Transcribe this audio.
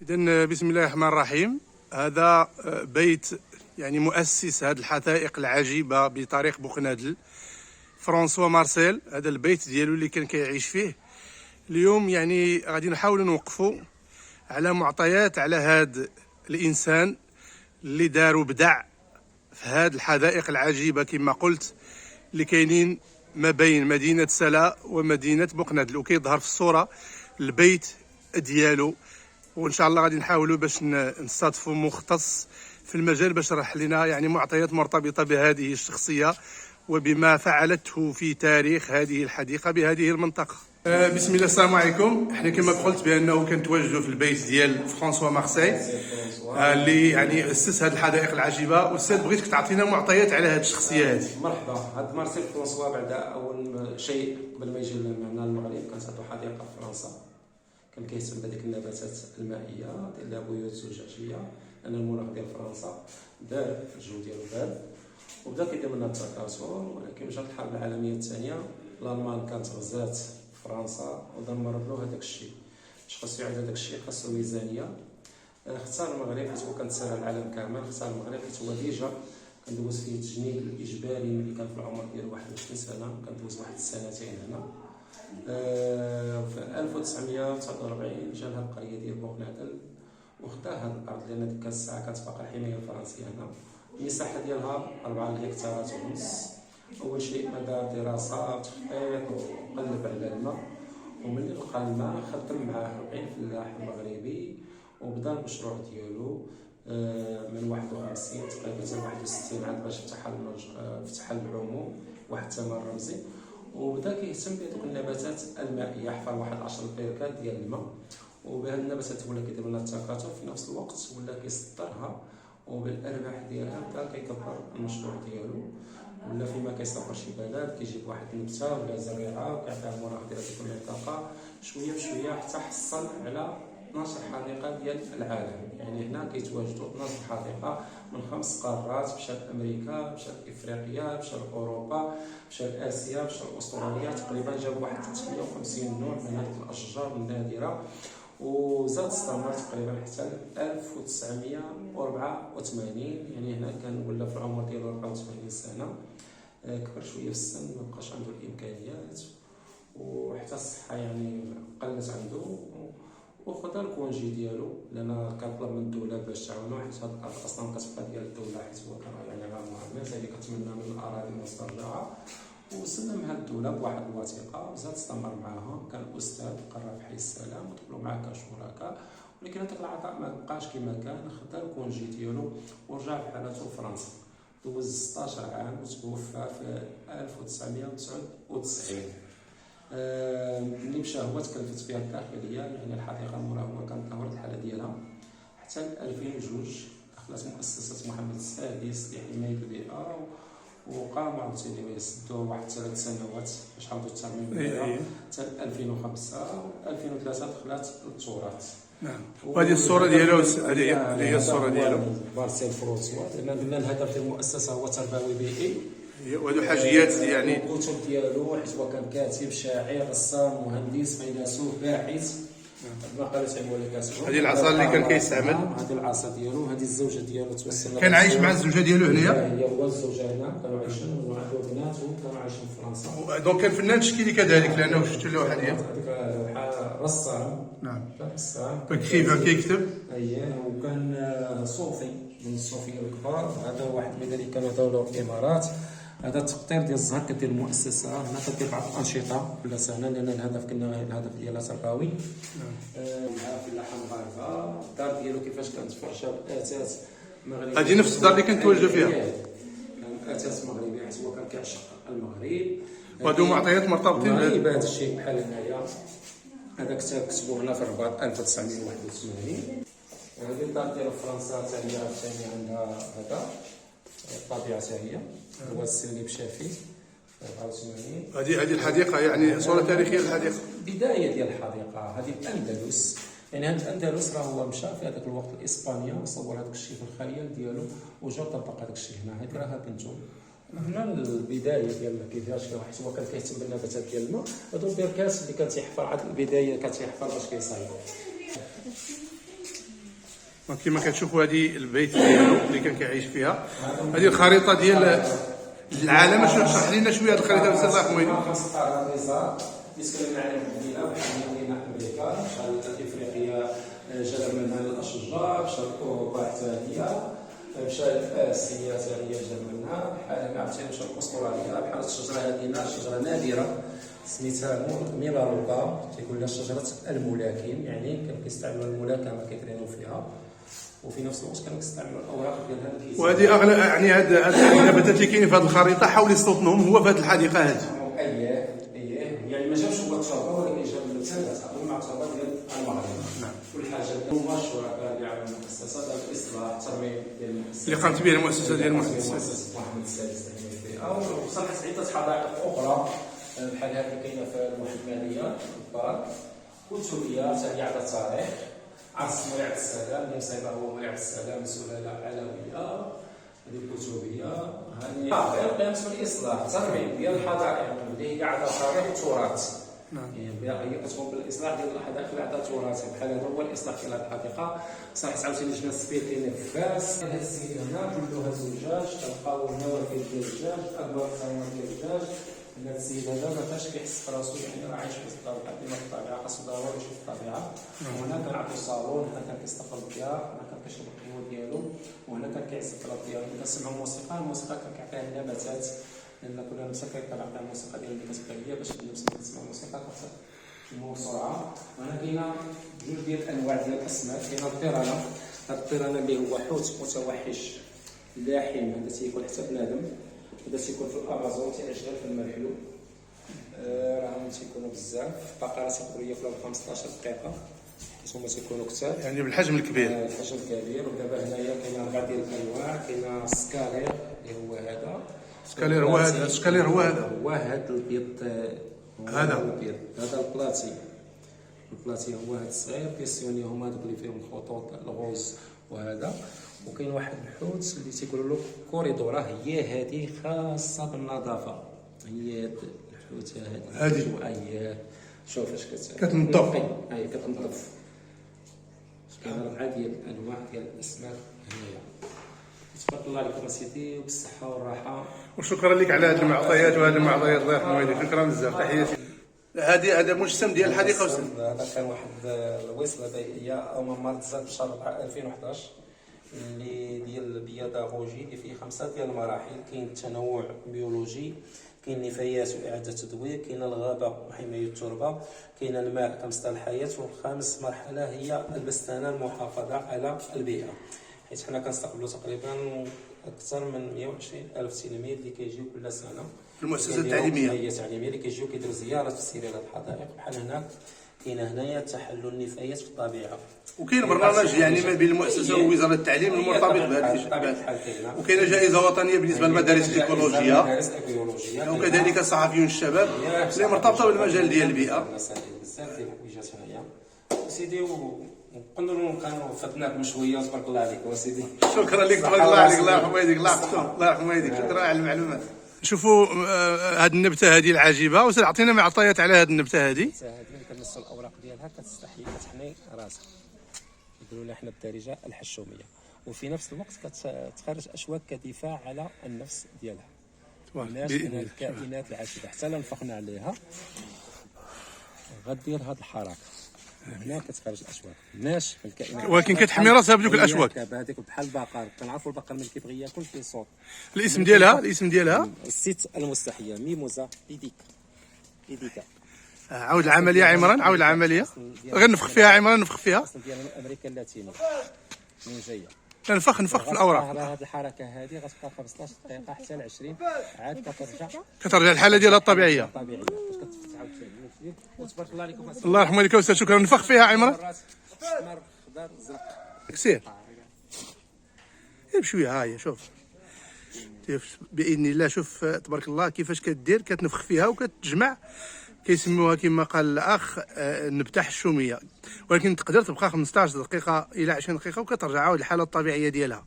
إذن بسم الله الرحمن الرحيم. هذا بيت يعني مؤسس هذه الحدائق العجيبة بطريق بوقنادل، فرانسوا مارسيل. هذا البيت ديالو اللي كان كيعيش فيه. اليوم يعني غادي نحاولوا نوقفوا على معطيات على هذا الإنسان اللي دار وبدع في هذه الحدائق العجيبة كما قلت اللي كاينين ما بين مدينة سلا ومدينة بوقنادل، وكيظهر في الصورة البيت ديالو. وان شاء الله غادي نحاولوا باش نستضيفوا مختص في المجال باش يشرح لنا يعني معطيات مرتبطه بهذه الشخصيه وبما فعلته في تاريخ هذه الحديقه بهذه المنطقه. بسم الله، السلام عليكم. احنا كما قلت بانه كنتواجدوا في البيت ديال فرانسوا مارسيل اللي يعني اسس هذه الحدائق العجيبه. استاذ بغيتك تعطينا معطيات على هذه الشخصيه هذه. مرحبا. هاد مارسيل فرانسوا بعد اول شيء قبل ما يجي معنا المغرب كانت عنده حديقه في فرنسا، كان كيهتم بهذيك النباتات المائيه ديال البيوت الزجاجيه، لان المناخ ديال فرنسا بارد، الجو ديالو بارد، وبدا كيدير منها التكاثر. ولكن جات الحرب العالميه الثانيه، الالمان كانت غزات فرنسا ودمرت له هذاك الشيء. باش خاصو يعيد هذاك الشيء خاصو ميزانيه. اختار المغرب حيت هو كان سارع العالم كامل. اختار المغرب حيت هو ديجا كان دوز فيه التجنيد الاجباري ملي كان في العمر ديال 21 سنه، كان دوز واحد السنتين هنا. في 1949 جا لهاد القريه ديال بوقنادل وخدا هاد الارض، لان ديك الساعه كانت باقا الحمايه الفرنسيه هنا. المساحه ديالها 4 هكتارات ونص. اول شيء ما دار دراسه تخطيط وقلب على الماء، وملي لقى الماء خدم معاه 40 فلاح مغربي وبدا المشروع ديالو. من 51 تقريبا حتى 61 عاد باش فتح العموم واحد الثمن رمزي، وبدا كيهتم بهذوك النباتات المائيه. حفر واحد 10 بركات ديال الماء، وبهاد النباتات ولا كيدير لها التكاثر في نفس الوقت ولا كيصدرها، وبالارباح ديالها بدا كيكبر المشروع ديالو. ولا فيما كيسافر شي بلد كيجيب واحد النبته ولا زريعه وكيعطيها المناخ ديال ديك المنطقه شويه بشويه حتى حصل على 12 حديقه ديال العالم. يعني هنا كيتواجدوا 12 حديقه من 5 قارات، مشى لامريكا، مشى لافريقيا، مشى لاوروبا، مشى لاسيا، مشى لاستراليا. تقريبا جاب واحد 350 نوع من هذه الاشجار النادره، وزاد استمر تقريبا حتى 1984. يعني هنا كان ولا في العمر ديالو 84 سنه. كبر شويه في السن، ما بقاش عنده الامكانيات وحتى الصحه يعني قلت عنده، وخدا الكونجي ديالو لان كطلب من الدوله باش تعاونو، حيت هاد الارض اصلا كتبقى ديال الدوله، حيت هو كان يعني غير معمر اللي كتمنى من الاراضي المسترجعه. وسلمها الدوله بواحد الوثيقه وزاد استمر معاهم. كان استاذ قرا في حي السلام ودخلوا معاه كشركاء، ولكن هذاك العطاء ما بقاش كما كان. خدا الكونجي ديالو ورجع بحالته لفرنسا. دوز 16 عام وتوفى في 1999. ملي مشى هو تكلفت فيها الداخليه، يعني الحديقه المراه هو كانت تطورت الحاله ديالها حتى 2002. دخلت مؤسسه محمد السادس لحمايه البيئه، وقام عاوتاني يسدوا واحد 3 سنوات باش عاودوا الترميم ديالها حتى 2005. و 2003 دخلت للتراث. نعم. وهذه الصوره ديالو، هذه هي الصوره ديالو مارسيل فرانسوا. لان قلنا الهدف ديال المؤسسه هو تربوي بيئي، وهذو حاجيات يعني الكتب ديالو، حيت هو كان كاتب، شاعر، رسام، مهندس، فيلسوف، باحث. المقالات عموما كاتبهم. هذه العصا اللي كان كيستعمل، هذه العصا ديالو، هذه الزوجه ديالو توسلنا. كان عايش مع الزوجه ديالو هنايا. هي هو الزوجه هنا كانوا عايشين، وعنده بنات وكانوا عايشين في فرنسا. دونك كان فنان تشكيلي كذلك، لانه شفت اللوحه ديالو. هذيك اللوحه رسام. نعم. رسام كيكتب. اييه. وكان صوفي من الصوفيه الكبار. هذا واحد من اللي كانوا داولوا الامارات. هذا التقطير ديال الزهر كدير المؤسسه هنا، كدير بعض الانشطه كل سنه، لان الهدف كنا الهدف ديالها تربوي. مع فلاحه مغاربه. الدار ديالو كيفاش كانت في خشب اثاث مغربي. هذه نفس الدار اللي كنتواجدوا فيها. كان اثاث مغربي حيت هو كان كيعشق المغرب. وهذو معطيات مرتبطين بهذا الشيء. بحال هنايا هذا كتبوا هنا في الرباط 1981. هذه الدار ديال فرنسا ثاني عندها هذا الطبيعه هي. هو السليب شافي 84. هذه الحديقه يعني صوره تاريخيه للحديقه، بدايه ديال الحديقه. هذه الاندلس. يعني هذا الاندلس راه هو مشى في هذاك الوقت لاسبانيا وصور هذاك الشيء في الخيال ديالو وجا طبق هذاك الشيء هنا. هذه راه بنتو. هنا البدايه ديال كيفاش حيت هو كان كيهتم بالنباتات ديال الماء. هادو البركات اللي كان تيحفر عاد البدايه كان تيحفر باش كيصايب. دونك كما كتشوفوا هذه البيت ديالو اللي كان كيعيش فيها. هذه الخريطه ديال العالم. شنو اشرح لنا شويه هذه الخريطه بس الله يرحمه. خمس قارات نظام بالنسبه للعالم المدينه بحال كاينه امريكا، بحال افريقيا جاب منها الاشجار، بحال اوروبا حتى هي، بحال اسيا حتى هي جاب منها، بحال عرفتي بحال استراليا، بحال الشجره هذه شجره نادره سميتها ميلاروكا، تيقول لها شجره الملاكم، يعني كانوا كيستعملوا الملاكمه كيديروا فيها، وفي نفس الوقت كانوا كيستعملوا الاوراق ديالها الكيس. وهذه اغلى يعني هاد النباتات اللي كاينين في هذه الخريطه حاول يستوطنهم هو في هذه الحديقه هذه. يعني ما جابش هو التربه ولكن جاب النباتات مع التربه ديال المغرب. نعم. كل حاجه هما الشركاء اللي عملوا المؤسسه ديال الاصلاح الترميم ديال المؤسسه اللي قامت به المؤسسه ديال مؤسسه محمد السادس او وصلحت عده حدائق اخرى بحال هذه اللي كاينه في المحمديه البارك، كتبيه حتى هي على التاريخ، عرس مولاي عبد السلام اللي مسيطر هو مولاي عبد السلام سلاله علويه، هذه الكتبيه هذه قامت بالاصلاح الترميم ديال الحدائق اللي هي على تاريخ وتراث. يعني هي كتقوم بالاصلاح ديال الحدائق اللي عندها تراث، بحال هذا هو الاصلاح ديال هذه الحديقه. صراحه عاوتاني لجنه السبيل كاينين في فاس، هذه السيده هنا كلها زجاج، كنلقاو النوافذ ديال الدجاج، ابواب الصالون ديال الدجاج. هذا السيد هذا ما كانش كيحس براسو، يعني راه عايش في الطبيعه ديما في الطبيعه، خاصو ضروري يشوف الطبيعه. وهنا كنعطيو الصالون، هنا كان كيستقبل الضياف، هنا كان كيشرب القهوه ديالو، وهنا كان كيعزف في الضياف. كنسمعوا موسيقى، الموسيقى كان كيعطيها النباتات، لان كنا نمسك كنعطيها الموسيقى ديال اللي كتبقى ليا باش نسمع الموسيقى كتنمو بسرعه. وهنا كاينه جوج ديال الانواع ديال الاسماك، كاينه الطيرانه، هذا الطيرانه اللي هو حوت متوحش لاحم، هذا تيكون حتى بنادم، هذا تيكون في الامازون تيعيش غير في الماء الحلو. راهم تيكونوا بزاف، بقره تيقدروا ياكلوا 15 دقيقه، هما تيكونوا كثار يعني بالحجم الكبير. الحجم الكبير. ودابا هنايا كاين 4 ديال الانواع، كاين سكالير اللي هو هذا، سكالير هو هذا، سكالير هو هذا، هو هذا البيض، هذا البلاتي. البلاتي هو هذا الصغير، كيسيوني هما هذوك اللي فيهم الخطوط الغوز وهذا. وكاين واحد الحوت اللي تيقولوا له كوريدورا، هي هذه خاصه بالنظافه، هي هذا الحوت هذه هي شوف اش كتنظف، هي كتنظف. كاين 4 ديال الانواع ديال الاسماك هنايا. تبارك الله عليكم سيدي وبالصحه والراحه. وشكرا لك على هذه المعطيات وهذه المعطيات، الله يرحم والديك، شكرا بزاف، تحياتي. هذا مجسم ديال الحديقه وسلم. هذا كان واحد الوصله بيئيه او ممارسه في شهر 2011 اللي ديال البيداغوجي اللي فيه 5 ديال المراحل. كاين التنوع بيولوجي، كاين النفايات واعاده التدوير، كاين الغابه وحمايه التربه، كاين الماء كمصدر الحياه، والخامس مرحله هي البستانه المحافظه على البيئه، حيت حنا كنستقبلوا تقريبا اكثر من 120 الف تلميذ اللي كيجيو كل سنه في المؤسسه التعليميه اللي كيجيو كيديروا زيارات تسيريه للحدائق. بحال هناك كاين هنايا تحلل النفايات في الطبيعه، وكاين برنامج يعني ما بين المؤسسه ووزاره التعليم المرتبط بهذا الشيء، وكاينه جائزه وطنيه بالنسبه للمدارس الايكولوجيه، وكذلك الصحفيون الشباب اللي مرتبطه بالمجال ديال البيئه. بزاف ديال الحوايجات هنايا سيدي، ونقدروا كانوا فتناكم شويه. تبارك الله عليك وسيدي. شكرا لك، تبارك الله عليك، الله يرحم والديك، الله يحفظك، الله يرحم والديك، شكرا على المعلومات. شوفوا هذه النبته هذه العجيبه، وسير عطينا معطيات على هذه النبته هذه. اللي كنمسوا الاوراق ديالها كتستحي كتحني راسها، يقولوا لها حنا بالدارجه الحشوميه، وفي نفس الوقت كتخرج اشواك كدفاع على النفس ديالها. الناس من الكائنات العجيبه حتى لا نفخنا عليها غدير هذه الحركه، هنا كتخرج الاشواك ناشف في الكائنات، ولكن كتحمي راسها بدوك الاشواك. هذيك بحال البقر، كنعرفوا البقر ملي كيبغي ياكل فيه صوت. الاسم ديالها الست المستحيه ميموزا ايديكا. عاود العمليه عمران، عاود العمليه، غير نفخ فيها عمران، نفخ فيها. الاصل ديالها من امريكا اللاتينيه من جايه. نفخ في الاوراق. هذه الحركه هذه غتبقى 15 دقيقه حتى ل 20 عاد كترجع الحاله ديالها الطبيعيه. باش كتفتح عاوتاني. وتبارك الله عليكم. الله يرحم والديك استاذ، شكرا. نفخ فيها عمران. احمر خضر زرق. سير بشويه. ها هي شوف باذن الله. شوف تبارك الله كيفاش كدير، كتنفخ فيها وكتجمع. كيسموها كما قال الاخ النبته حشوميه، ولكن تقدر تبقى 15 دقيقه الى 20 دقيقه وكترجع عاود الحاله الطبيعيه ديالها.